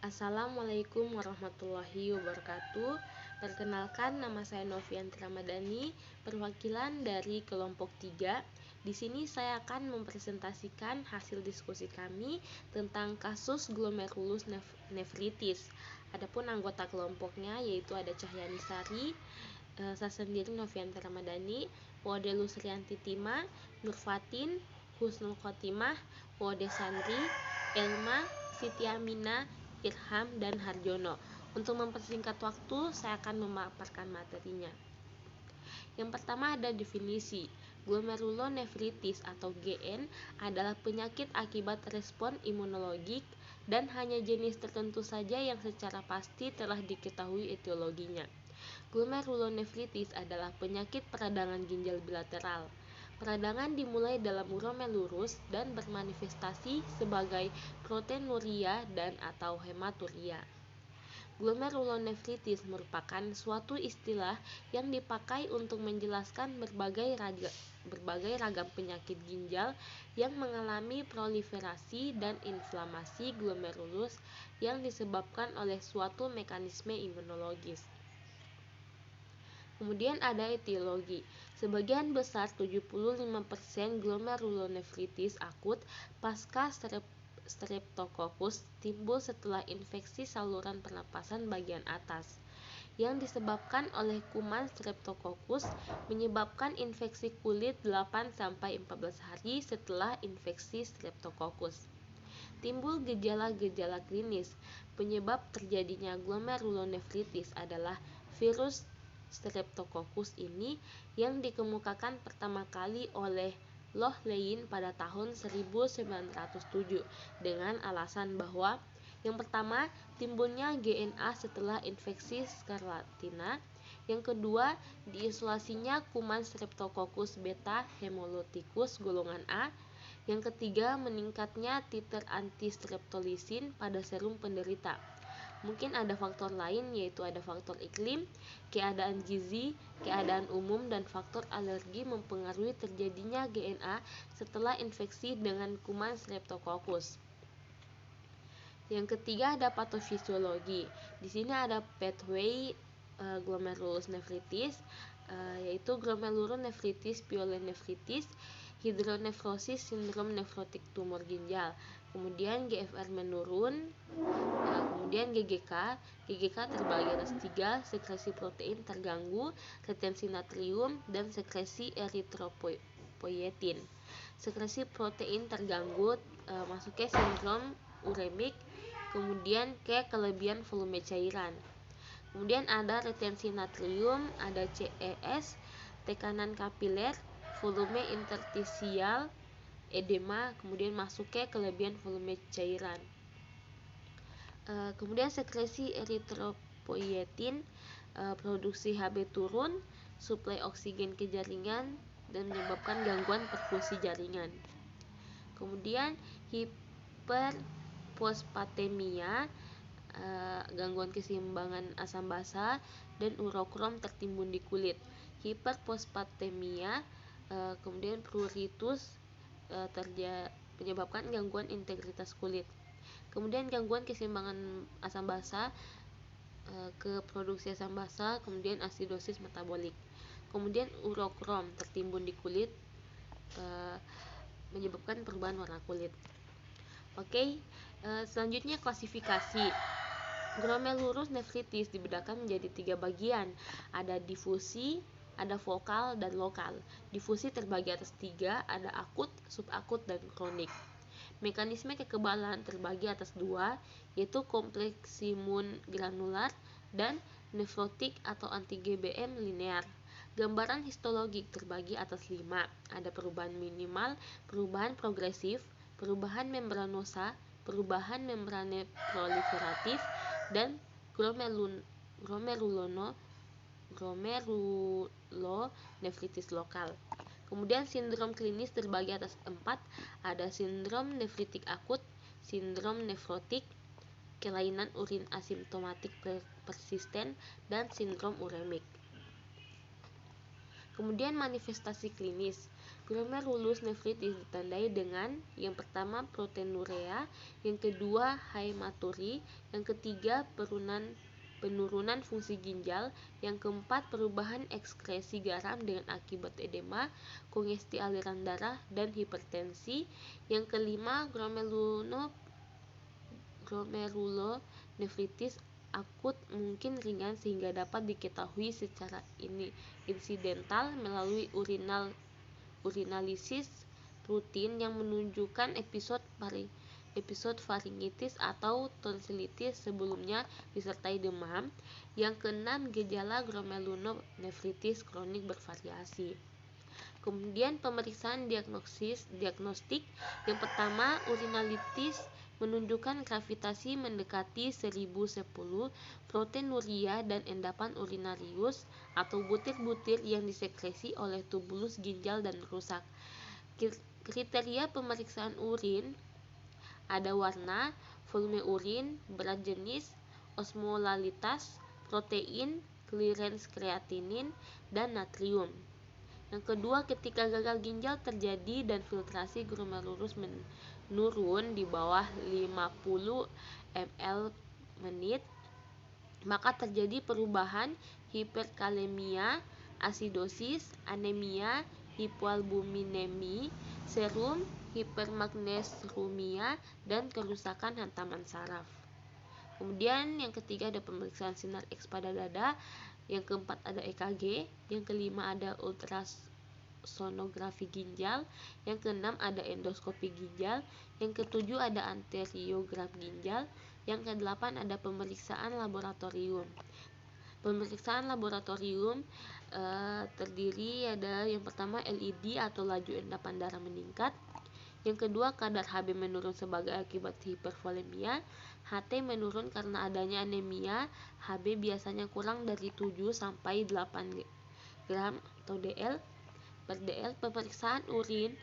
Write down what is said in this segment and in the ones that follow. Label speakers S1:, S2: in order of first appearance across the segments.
S1: Assalamualaikum warahmatullahi wabarakatuh. Perkenalkan, nama saya Novianti Ramadhani, perwakilan dari kelompok 3. Di sini saya akan mempresentasikan hasil diskusi kami tentang kasus glomerulus nefritis. Adapun anggota kelompoknya yaitu ada Cahyani Sari, saya sendiri Novianti Ramadhani, Wode Lusrianti Tima, Nurfatin, Husnul Khotimah, Wode Sandri, Elma, Siti Amina, Irham, dan Harjono. Untuk mempersingkat waktu, saya akan memaparkan materinya. Yang pertama ada definisi. Glomerulonefritis atau GN adalah penyakit akibat respon imunologik dan hanya jenis tertentu saja yang secara pasti telah diketahui etiologinya. Glomerulonefritis adalah penyakit peradangan ginjal bilateral. Peradangan dimulai dalam glomerulus dan bermanifestasi sebagai proteinuria dan atau hematuria. Glomerulonefritis merupakan suatu istilah yang dipakai untuk menjelaskan berbagai ragam penyakit ginjal yang mengalami proliferasi dan inflamasi glomerulus yang disebabkan oleh suatu mekanisme imunologis. Kemudian ada etiologi. Sebagian besar 75% glomerulonefritis akut pasca streptococcus timbul setelah infeksi saluran pernapasan bagian atas yang disebabkan oleh kuman streptococcus, menyebabkan infeksi kulit 8-14 hari setelah infeksi streptococcus. Timbul gejala-gejala klinis. Penyebab terjadinya glomerulonefritis adalah virus Streptococcus ini yang dikemukakan pertama kali oleh Loughlin pada tahun 1907 dengan alasan bahwa yang pertama, timbulnya GNA setelah infeksi skarlatina. Yang kedua, diisolasinya kuman Streptococcus beta hemolyticus golongan A. Yang ketiga, meningkatnya titer antistreptolisin pada serum penderita. Mungkin ada faktor lain, yaitu ada faktor iklim, keadaan gizi, keadaan umum, dan faktor alergi mempengaruhi terjadinya GNA setelah infeksi dengan kuman Streptococcus. Yang ketiga ada patofisiologi. Di sini ada pathway glomerulus nephritis, yaitu glomerulonefritis, pyelonefritis, hidronefrosis, sindrom nefrotik tumor ginjal. Kemudian GFR menurun, kemudian GGK terbagi atas 3, sekresi protein terganggu, retensi natrium, dan sekresi eritropoietin. Sekresi protein terganggu masuknya sindrom uremik, kemudian ke kelebihan volume cairan. Kemudian ada retensi natrium, ada CES, tekanan kapiler, volume interstisial, edema, kemudian masuk ke kelebihan volume cairan. Kemudian sekresi eritropoietin, produksi Hb turun, suplai oksigen ke jaringan, dan menyebabkan gangguan perfusi jaringan. Kemudian hiperfosfatemia, gangguan keseimbangan asam basa, dan urokrom tertimbun di kulit. Hiperfosfatemia, kemudian pruritus, menyebabkan gangguan integritas kulit. Kemudian gangguan keseimbangan asam basa, ke produksi asam basa, kemudian asidosis metabolik. Kemudian urokrom tertimbun di kulit, menyebabkan perubahan warna kulit. Selanjutnya klasifikasi. Glomerulus nefritis dibedakan menjadi 3 bagian. Ada difusi, ada vokal, dan lokal. Difusi terbagi atas 3, ada akut, subakut, dan kronik. Mekanisme kekebalan terbagi atas 2, yaitu kompleks imun granular dan nefrotik atau anti-GBM linear. Gambaran histologik terbagi atas 5, ada perubahan minimal, perubahan progresif, perubahan membranosa, perubahan membrane proliferatif, dan glomerulonefritis lokal. Kemudian sindrom klinis terbagi atas 4, ada sindrom nefritik akut, sindrom nefrotik, kelainan urin asimptomatik persisten, dan sindrom uremik. Kemudian manifestasi klinis. Glomerulus nefritis ditandai dengan yang pertama proteinuria, yang kedua hematuri, yang ketiga penurunan fungsi ginjal, yang keempat perubahan ekskresi garam dengan akibat edema, kongesti aliran darah, dan hipertensi, yang kelima glomerulonefritis akut mungkin ringan sehingga dapat diketahui secara insidental melalui urinalisis rutin yang menunjukkan episode faringitis atau tonsilitis sebelumnya disertai demam. Yang keenam, gejala glomerulonefritis kronik bervariasi. Kemudian pemeriksaan diagnostik. Yang pertama, urinalitis menunjukkan gravitasi mendekati 1010, proteinuria dan endapan urinarius atau butir-butir yang disekresi oleh tubulus ginjal dan rusak. Kriteria pemeriksaan urin ada warna, volume urin, berat jenis, osmolalitas, protein, clearance kreatinin, dan natrium. Yang kedua, ketika gagal ginjal terjadi dan filtrasi glomerulus menurun di bawah 50 ml menit, maka terjadi perubahan hiperkalemia, asidosis, anemia, hipoalbuminemi, serum, hipermagnesemia, dan kerusakan hantaman saraf. Kemudian yang ketiga ada pemeriksaan sinar X pada dada, yang keempat ada EKG, yang kelima ada ultrasonografi ginjal, yang keenam ada endoskopi ginjal, yang ketujuh ada anteriogram ginjal, yang kedelapan ada pemeriksaan laboratorium. Pemeriksaan laboratorium terdiri ada yang pertama LED atau laju endapan darah meningkat, yang kedua kadar Hb menurun sebagai akibat hipervolemia, HT menurun karena adanya anemia, Hb biasanya kurang dari 7 sampai 8 gram atau dl per dl. Pemeriksaan urin,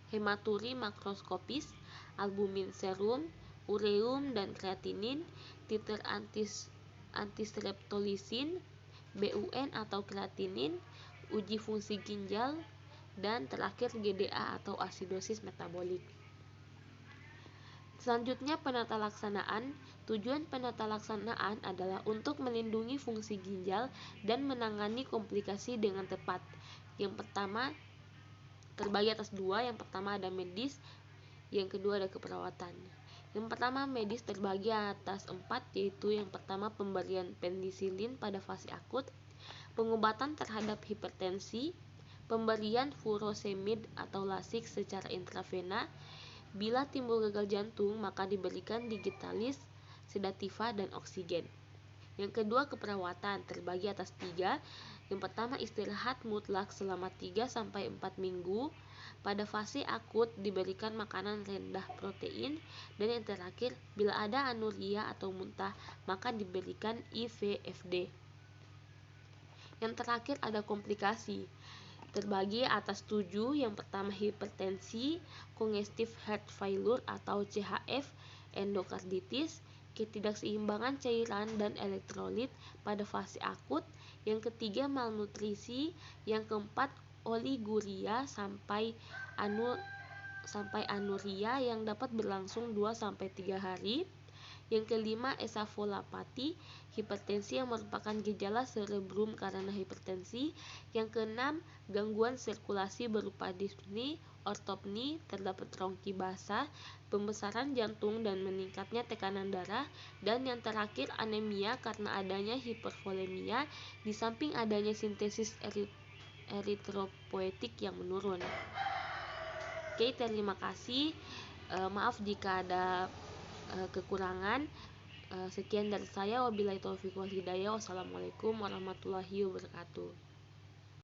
S1: hematuri makroskopis, albumin serum, ureum dan kreatinin, titer antistreptolisin, BUN atau kreatinin, uji fungsi ginjal, dan terakhir GDA atau asidosis metabolik. Selanjutnya penata laksanaan. Tujuan penata laksanaan adalah untuk melindungi fungsi ginjal dan menangani komplikasi dengan tepat. Yang pertama terbagi atas dua, yang pertama ada medis, yang kedua ada keperawatan. Yang pertama medis terbagi atas 4, yaitu yang pertama pemberian penisilin pada fase akut, pengobatan terhadap hipertensi, pemberian furosemid atau lasik secara intravena. Bila timbul gagal jantung maka diberikan digitalis, sedativa, dan oksigen. Yang kedua keperawatan terbagi atas 3. Yang pertama istirahat mutlak selama 3-4 minggu. Pada fase akut diberikan makanan rendah protein, dan yang terakhir bila ada anuria atau muntah maka diberikan IVFD. Yang terakhir ada komplikasi terbagi atas 7. Yang pertama hipertensi, congestive heart failure atau CHF, endokarditis, ketidakseimbangan cairan dan elektrolit pada fase akut. Yang ketiga malnutrisi, yang keempat oliguria sampai anuria yang dapat berlangsung 2-3 hari. Yang kelima esafolapati, hipertensi yang merupakan gejala cerebrum karena hipertensi. Yang keenam gangguan sirkulasi berupa dispni, ortopni, terdapat rongki basah, pembesaran jantung dan meningkatnya tekanan darah. Dan yang terakhir anemia karena adanya hipervolemia di samping adanya sintesis eritropoetik yang menurun. Oke, terima kasih. Maaf jika ada kekurangan. Sekian dari saya, wabillahi taufiq wal hidayah. Wassalamualaikum warahmatullahi wabarakatuh.